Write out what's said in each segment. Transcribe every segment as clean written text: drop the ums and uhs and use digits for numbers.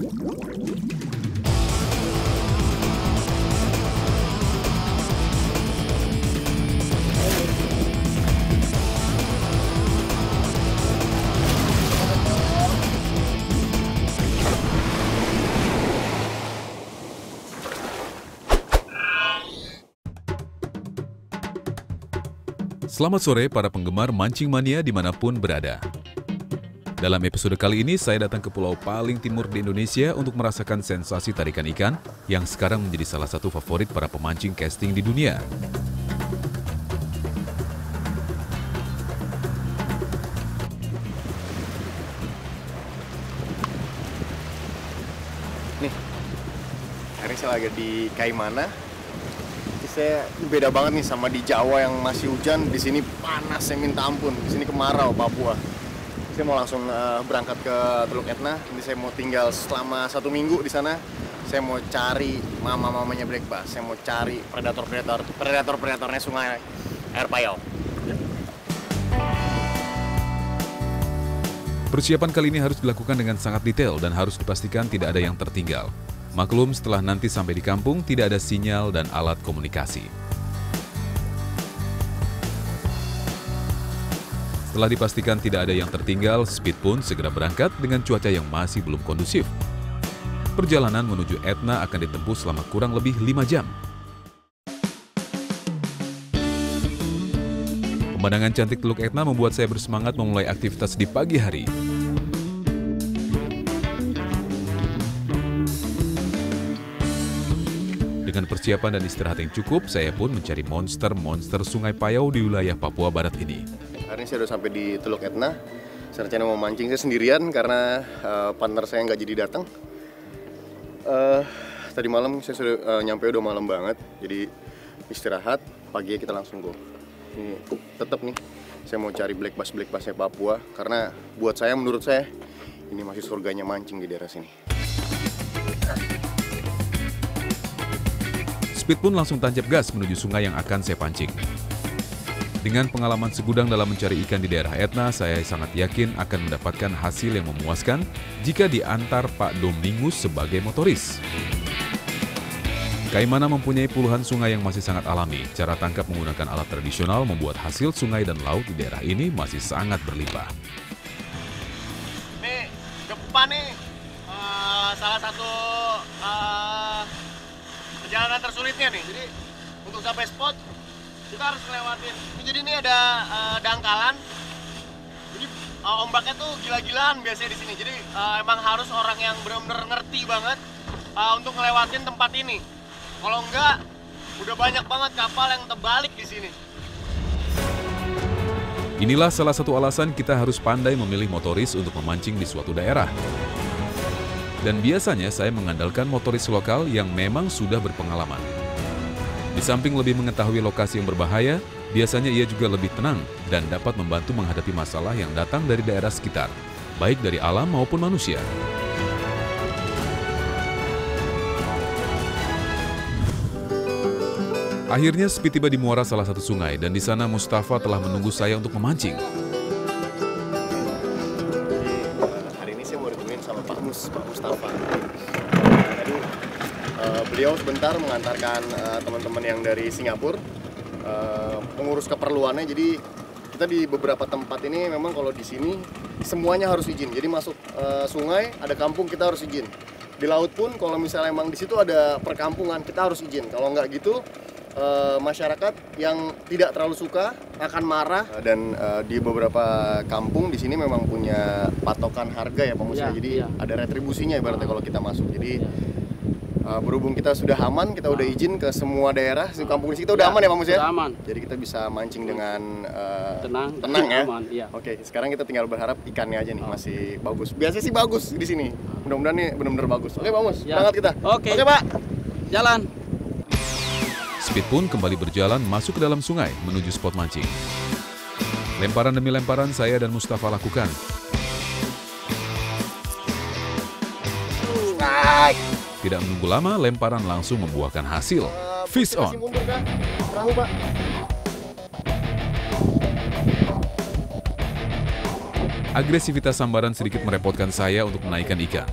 Selamat sore para penggemar mancing mania dimanapun berada. Dalam episode kali ini saya datang ke pulau paling timur di Indonesia untuk merasakan sensasi tarikan ikan yang sekarang menjadi salah satu favorit para pemancing casting di dunia. Nih, hari ini saya lagi di Kaimana. Saya beda banget nih sama di Jawa yang masih hujan, di sini panasnya minta ampun, di sini kemarau Papua. Saya mau langsung berangkat ke Teluk Etna. Nanti saya mau tinggal selama 1 minggu di sana. Saya mau cari mama-mamanya black bass. Saya mau cari predatornya Sungai Air Payau. Persiapan kali ini harus dilakukan dengan sangat detail dan harus dipastikan tidak ada yang tertinggal. Maklum, setelah nanti sampai di kampung, tidak ada sinyal dan alat komunikasi. Setelah dipastikan tidak ada yang tertinggal, Speed pun segera berangkat dengan cuaca yang masih belum kondusif. Perjalanan menuju Etna akan ditempuh selama kurang lebih 5 jam. Pemandangan cantik Teluk Etna membuat saya bersemangat memulai aktivitas di pagi hari. Dengan persiapan dan istirahat yang cukup, saya pun mencari monster-monster Sungai Payau di wilayah Papua Barat ini. Hari ini saya udah sampai di Teluk Etna. Saya rencana mau mancing saya sendirian karena partner saya nggak jadi datang. Tadi malam saya sudah nyampe udah malam banget, jadi istirahat. Pagi kita langsung go. Ini tetap nih, saya mau cari black bassnya Papua karena buat saya, menurut saya ini masih surganya mancing di daerah sini. Speed pun langsung tancap gas menuju sungai yang akan saya pancing. Dengan pengalaman segudang dalam mencari ikan di daerah Etna, saya sangat yakin akan mendapatkan hasil yang memuaskan jika diantar Pak Domingus sebagai motoris. Kaimana mempunyai puluhan sungai yang masih sangat alami. Cara tangkap menggunakan alat tradisional membuat hasil sungai dan laut di daerah ini masih sangat berlimpah. Nih, depan nih, salah satu perjalanan tersulitnya nih. Jadi untuk sampai spot kita harus ngelewatin. Jadi ini ada dangkalan. Jadi ombaknya tuh gila-gilaan biasanya di sini. Jadi emang harus orang yang benar-benar ngerti banget untuk ngelewatin tempat ini. Kalau enggak, udah banyak banget kapal yang terbalik di sini. Inilah salah satu alasan kita harus pandai memilih motoris untuk memancing di suatu daerah. Dan biasanya saya mengandalkan motoris lokal yang memang sudah berpengalaman. Di samping lebih mengetahui lokasi yang berbahaya, biasanya ia juga lebih tenang dan dapat membantu menghadapi masalah yang datang dari daerah sekitar, baik dari alam maupun manusia. Akhirnya Speed tiba di muara salah satu sungai dan di sana Mustafa telah menunggu saya untuk memancing. Hari ini saya mau ditemuin sama Pak Mustafa. Tadi beliau sebentar mengantarkan teman-teman yang dari Singapura, pengurus keperluannya. Jadi kita di beberapa tempat ini memang kalau di sini semuanya harus izin. Jadi masuk sungai, ada kampung, kita harus izin. Di laut pun kalau misalnya emang di situ ada perkampungan, kita harus izin. Kalau nggak gitu, masyarakat yang tidak terlalu suka akan marah. Dan di beberapa kampung di sini memang punya patokan harga ya Pak Mus ya. Jadi ada retribusinya ibaratnya kalau kita masuk. Jadi berhubung kita sudah aman, kita udah izin ke semua daerah, di kampung kita udah aman ya Pak Mus ya. Aman. Jadi kita bisa mancing dengan tenang ya. Aman, iya. Oke, sekarang kita tinggal berharap ikannya aja nih masih bagus. Biasanya sih bagus di sini. Mudah-mudahan nih benar-benar bagus. Oke Pak Mus, berangkat kita. Oke Pak. Jalan. Speed pun kembali berjalan masuk ke dalam sungai menuju spot mancing. Lemparan demi lemparan saya dan Mustafa lakukan. Tidak menunggu lama, lemparan langsung membuahkan hasil. Fish on! Agresivitas sambaran sedikit merepotkan saya untuk menaikkan ikan.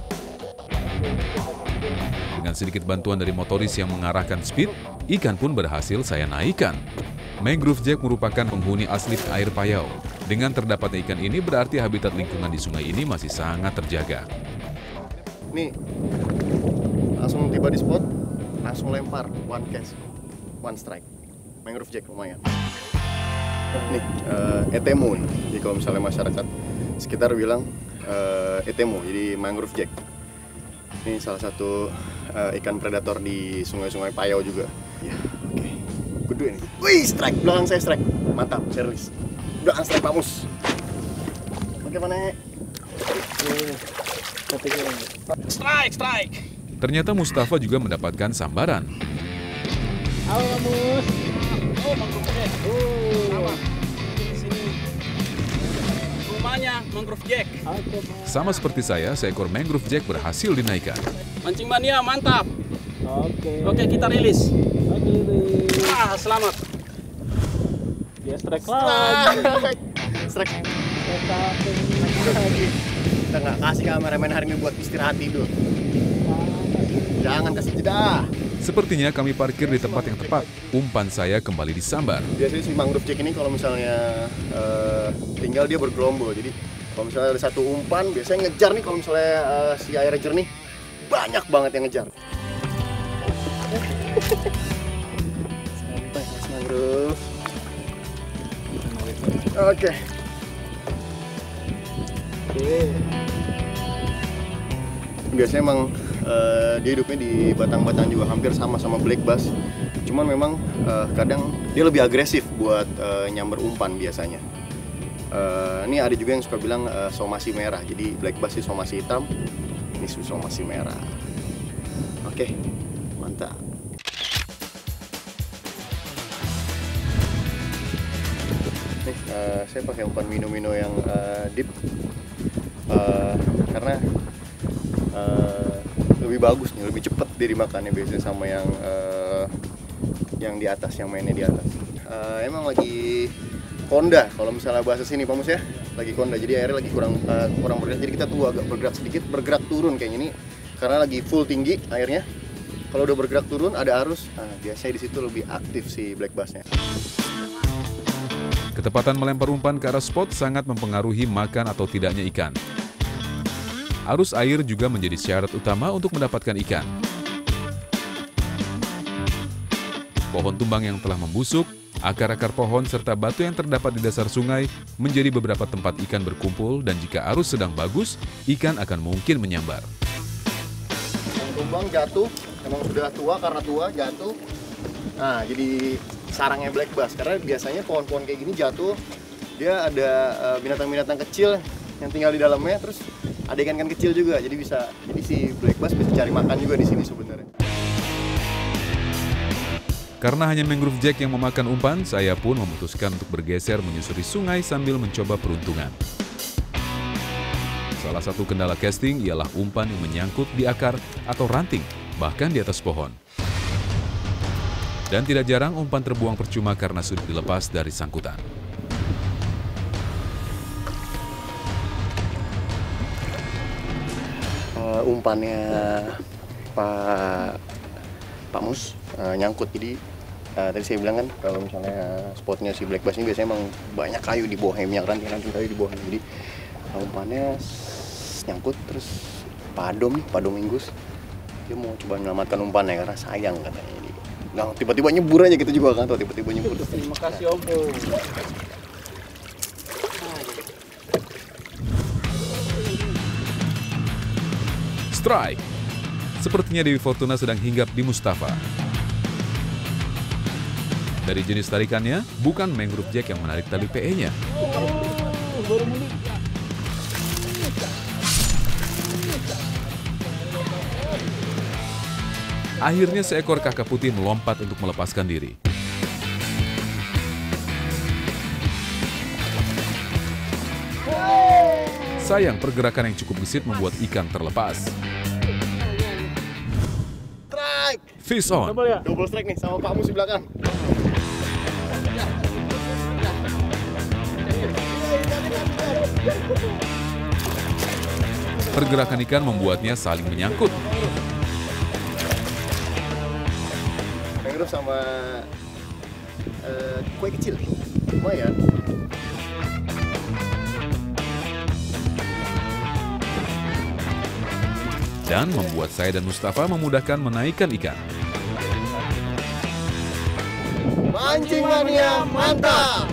Dengan sedikit bantuan dari motoris yang mengarahkan speed, ikan pun berhasil saya naikkan. Mangrove jack merupakan penghuni asli air payau. Dengan terdapatnya ikan ini berarti habitat lingkungan di sungai ini masih sangat terjaga. Nih, langsung tiba di spot, langsung lempar, one cast, one strike. Mangrove jack lumayan. Nih, etemo nih. Jadi kalau misalnya masyarakat sekitar bilang etemo, jadi mangrove jack. Ini salah satu ikan predator di sungai-sungai payau juga. Ya, oke. Gede nih. Wih, strike. Belakang saya strike. Mantap, serius. Belakang strike Pak Mus. Oke, mana? Strike. Ternyata Mustafa juga mendapatkan sambaran. Halo Mus. Oh, mangrove jack. Sama. Sini. Rumahnya mangrove jack. Sama seperti saya, seekor mangrove jack berhasil dinaikkan. Mancing mania, mantap. Oke, kita rilis. Oke. Selamat. Dia strike lagi. Strike. Kita nggak kasih kameramen hari ini buat istirahat tidur. Jangan kasih jeda. Sepertinya kami parkir di tempat yang tepat. Umpan saya kembali disambar. Biasanya si mangrove jack ini kalau misalnya tinggal dia bergelombol. Jadi kalau misalnya ada satu umpan, biasanya ngejar nih kalau misalnya si airnya jernih. Banyak banget yang ngejar. Santai mas mangrove. Oke. Biasanya emang dia hidupnya di batang-batang juga hampir sama black bass. Cuman memang kadang dia lebih agresif buat nyamber umpan biasanya. Ini ada juga yang suka bilang somasi merah. Jadi black bass itu somasi hitam, ini somasi merah. Oke, mantap. Nih, saya pakai umpan mino-mino yang deep karena lebih bagus nih, lebih cepat dia dimakannya biasanya sama yang di atas, yang mainnya di atas. Emang lagi konda kalau misalnya bahasa sini Pak Mus ya, lagi konda. Jadi airnya lagi kurang bergerak. Jadi kita tuh agak bergerak sedikit, bergerak turun kayak gini karena lagi full tinggi airnya. Kalau udah bergerak turun ada arus, biasanya di situ lebih aktif si black bassnya. Ketepatan melempar umpan ke arah spot sangat mempengaruhi makan atau tidaknya ikan. Arus air juga menjadi syarat utama untuk mendapatkan ikan. Pohon tumbang yang telah membusuk, akar-akar pohon serta batu yang terdapat di dasar sungai menjadi beberapa tempat ikan berkumpul, dan jika arus sedang bagus, ikan akan mungkin menyambar. Pohon tumbang jatuh, emang sudah tua, karena tua jatuh. Nah, jadi sarangnya black bass. Karena biasanya pohon-pohon kayak gini jatuh, dia ada binatang-binatang kecil yang tinggal di dalamnya, terus ada ikan-ikan kecil juga. Jadi si black bass bisa cari makan juga di sini sebenarnya. Karena hanya mangrove jack yang memakan umpan, saya pun memutuskan untuk bergeser menyusuri sungai sambil mencoba peruntungan. Salah satu kendala casting ialah umpan yang menyangkut di akar atau ranting, bahkan di atas pohon. Dan tidak jarang umpan terbuang percuma karena sudah dilepas dari sangkutan. Umpannya Pak Mus nyangkut. Jadi tadi saya bilang kan kalau misalnya spotnya si black bass ini biasanya emang banyak kayu di bawahnya, minyak ranting kayu di bawahnya. Jadi umpannya nyangkut, terus padom Inggris dia mau coba menyelamatkan umpannya karena sayang katanya. Jadi nah, tiba-tiba nyebur aja, kita juga kan tahu tiba-tiba nyebur. Terima kasih Om. Strike. Sepertinya Dewi Fortuna sedang hinggap di Mustafa. Dari jenis tarikannya, bukan mangrove jack yang menarik tali PE-nya. Akhirnya seekor kakap putih melompat untuk melepaskan diri. Sayang, pergerakan yang cukup gesit membuat ikan terlepas. Strike! Fish on. Double strike nih sama Pak Mus di belakang. Pergerakan ikan membuatnya saling menyangkut. Mangrove sama kue kecil, lumayan. Dan membuat saya dan Mustafa memudahkan menaikkan ikan. Mancing mania mantap!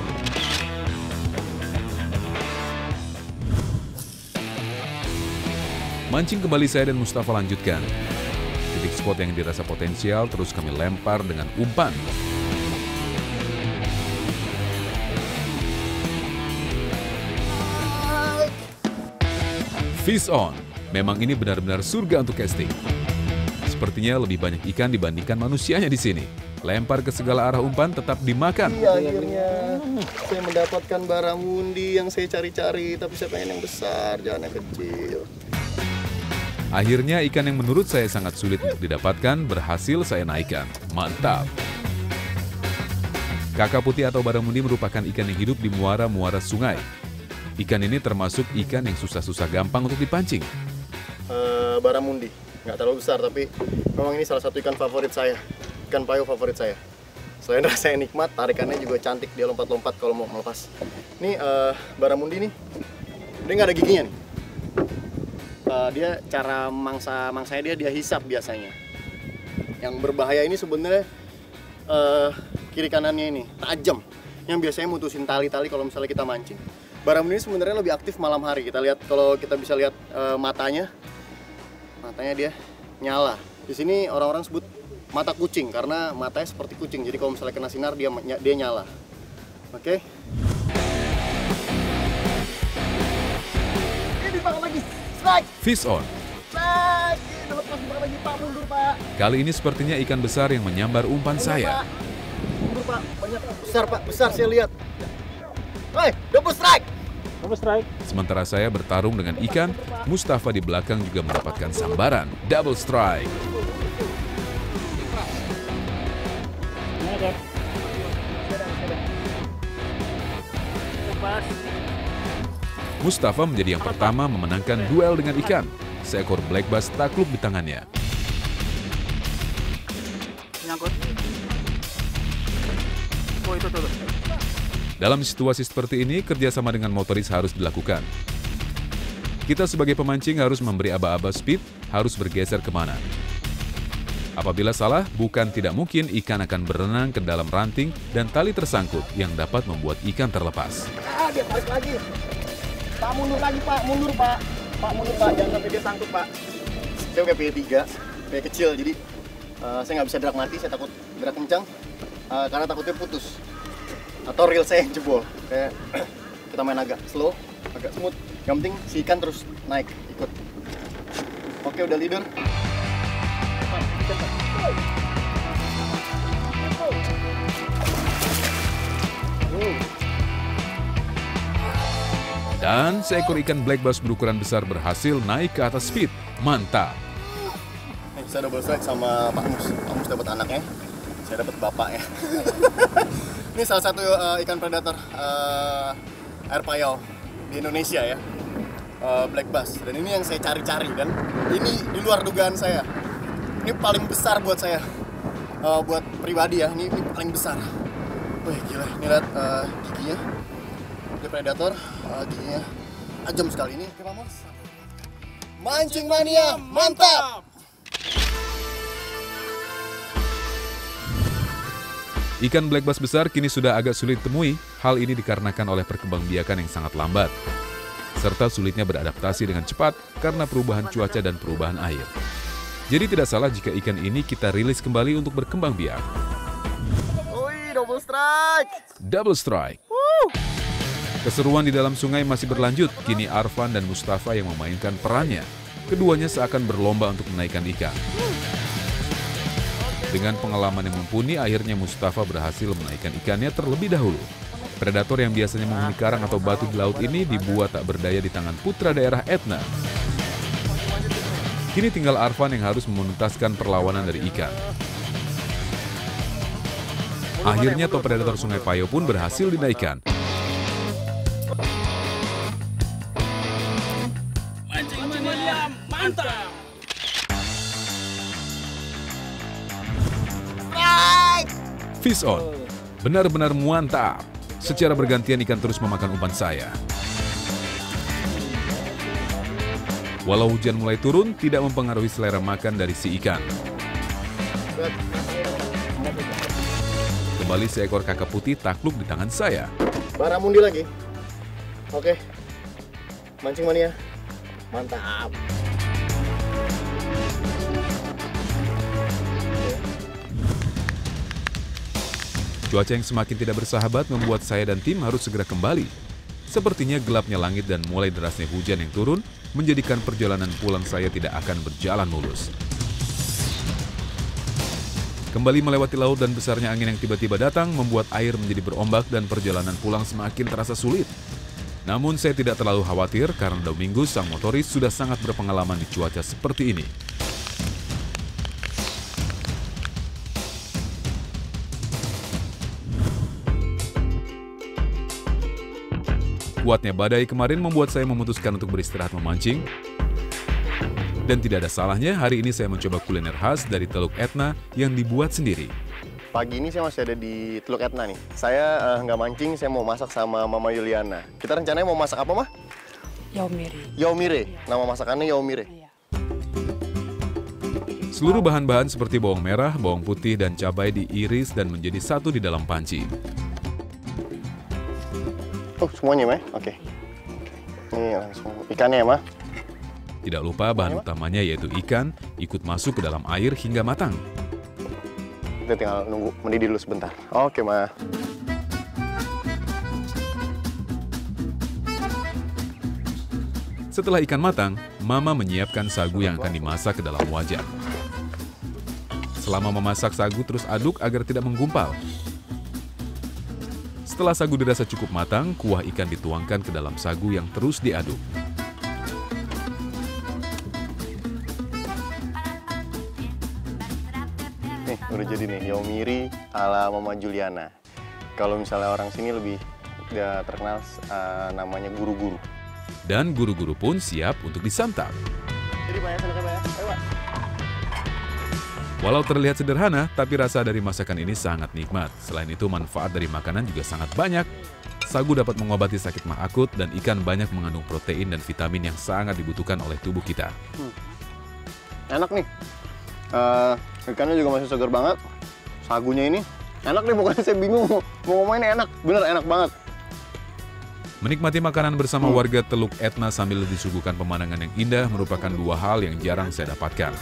Mancing kembali saya dan Mustafa lanjutkan. Titik spot yang dirasa potensial terus kami lempar dengan umpan. Fish on. Memang ini benar-benar surga untuk casting. Sepertinya lebih banyak ikan dibandingkan manusianya di sini. Lempar ke segala arah umpan tetap dimakan. Iya, akhirnya saya mendapatkan barramundi yang saya cari-cari, tapi saya pengen yang besar, jangan yang kecil. Akhirnya ikan yang menurut saya sangat sulit untuk didapatkan berhasil saya naikkan. Mantap! Kakap putih atau barramundi merupakan ikan yang hidup di muara-muara sungai. Ikan ini termasuk ikan yang susah-susah gampang untuk dipancing. Barramundi, nggak terlalu besar, tapi memang ini salah satu ikan favorit saya. Ikan payo favorit saya. Selain rasanya nikmat, tarikannya juga cantik, dia lompat-lompat kalau mau melepas. Ini barramundi nih, dia nggak ada giginya nih. Dia cara mangsanya dia hisap biasanya. Yang berbahaya ini sebenarnya kiri kanannya ini tajam, yang biasanya mutusin tali-tali kalau misalnya kita mancing. Barramundi ini sebenarnya lebih aktif malam hari. Kita lihat, kalau kita bisa lihat matanya dia nyala. Di sini orang-orang sebut mata kucing karena matanya seperti kucing. Jadi kalau misalnya kena sinar dia nyala. Oke. Ini Pak lagi. Strike. Fish on. Strike. Dapat masuk lagi Pak, mundur Pak. Kali ini sepertinya ikan besar yang menyambar umpan saya. Mundur Pak, banyak besar Pak, besar saya lihat. Hei, double strike. Double strike. Sementara saya bertarung dengan ikan, Mustafa di belakang juga mendapatkan sambaran. Double strike. Mustafa menjadi yang pertama memenangkan duel dengan ikan. Seekor black bass takluk di tangannya. Nyangkut. Oh, itu tuh. Dalam situasi seperti ini, kerjasama dengan motoris harus dilakukan. Kita sebagai pemancing harus memberi aba-aba speed, harus bergeser kemana. Apabila salah, bukan tidak mungkin ikan akan berenang ke dalam ranting dan tali tersangkut yang dapat membuat ikan terlepas. Dia tarik lagi. Pak, mundur lagi Pak, mundur Pak. Pak, mundur Pak, jangan sampai dia sangkut Pak. Saya pakai PE3, PE kecil, jadi saya nggak bisa gerak mati, saya takut gerak kencang karena takutnya putus. Atau reel saya yang jebol. Kayak kita main agak slow, agak smooth. Yang penting si ikan terus naik, ikut. Oke, udah leader. Dan seekor ikan black bass berukuran besar berhasil naik ke atas speed. Mantap! Saya double strike sama Pak Mus. Pak Mus dapat anaknya, saya dapat bapaknya. Ini salah satu ikan predator air payau di Indonesia ya, black bass. Dan ini yang saya cari-cari dan ini di luar dugaan saya. Ini paling besar buat saya, buat pribadi ya. Ini paling besar. Wih gila, ini lihat giginya. Dia predator, giginya tajam sekali ini. Oke Pak Mus. Mancing mania, mantap! Ikan black bass besar kini sudah agak sulit ditemui. Hal ini dikarenakan oleh perkembangbiakan yang sangat lambat, serta sulitnya beradaptasi dengan cepat karena perubahan cuaca dan perubahan air. Jadi tidak salah jika ikan ini kita rilis kembali untuk berkembang biak. Wih, double strike! Double strike. Keseruan di dalam sungai masih berlanjut. Kini Arfan dan Mustafa yang memainkan perannya. Keduanya seakan berlomba untuk menaikkan ikan. Dengan pengalaman yang mumpuni, akhirnya Mustafa berhasil menaikkan ikannya terlebih dahulu. Predator yang biasanya menghuni karang atau batu di laut ini dibuat tak berdaya di tangan putra daerah Etna. Kini tinggal Arfan yang harus menuntaskan perlawanan dari ikan. Akhirnya top predator Sungai Payo pun berhasil dinaikkan. Mancing mania Fish on. Benar-benar mantap. Secara bergantian ikan terus memakan umpan saya. Walau hujan mulai turun, tidak mempengaruhi selera makan dari si ikan. Kembali seekor kakap putih takluk di tangan saya. Baramundi lagi. Oke. Mancing mania. Mantap. Cuaca yang semakin tidak bersahabat membuat saya dan tim harus segera kembali. Sepertinya gelapnya langit dan mulai derasnya hujan yang turun menjadikan perjalanan pulang saya tidak akan berjalan mulus. Kembali melewati laut dan besarnya angin yang tiba-tiba datang membuat air menjadi berombak dan perjalanan pulang semakin terasa sulit. Namun saya tidak terlalu khawatir karena Domingus sang motoris sudah sangat berpengalaman di cuaca seperti ini. Kuatnya badai kemarin membuat saya memutuskan untuk beristirahat memancing. Dan tidak ada salahnya hari ini saya mencoba kuliner khas dari Teluk Etna yang dibuat sendiri. Pagi ini saya masih ada di Teluk Etna nih. Saya nggak mancing, saya mau masak sama Mama Yuliana. Kita rencananya mau masak apa, Mah? Yaumiri. Yaumire. Nama masakannya yaumire. Iya. Seluruh bahan-bahan seperti bawang merah, bawang putih, dan cabai diiris dan menjadi satu di dalam panci. Oh, semuanya, Mah? Oke. Ini langsung ikannya ya, Mah? Tidak lupa bahan utamanya yaitu ikan ikut masuk ke dalam air hingga matang. Kita tinggal nunggu mendidih dulu sebentar. Oke, Mah. Setelah ikan matang, Mama menyiapkan sagu yang akan dimasak ke dalam wajan. Selama memasak sagu terus aduk agar tidak menggumpal. Setelah sagu dirasa cukup matang, kuah ikan dituangkan ke dalam sagu yang terus diaduk. Nih, udah jadi nih, yaumiri ala Mama Juliana. Kalau misalnya orang sini lebih terkenal namanya guru-guru. Dan guru-guru pun siap untuk disantap. Jadi Pak ya, silakan Pak ya. Ayo, Pak. Walau terlihat sederhana, tapi rasa dari masakan ini sangat nikmat. Selain itu, manfaat dari makanan juga sangat banyak. Sagu dapat mengobati sakit mah akut dan ikan banyak mengandung protein dan vitamin yang sangat dibutuhkan oleh tubuh kita. Enak nih. Ikannya juga masih segar banget. Sagunya ini enak nih, pokoknya saya bingung mau ngomongin enak. Bener enak banget. Menikmati makanan bersama warga Teluk Etna sambil disuguhkan pemandangan yang indah merupakan dua hal yang jarang saya dapatkan.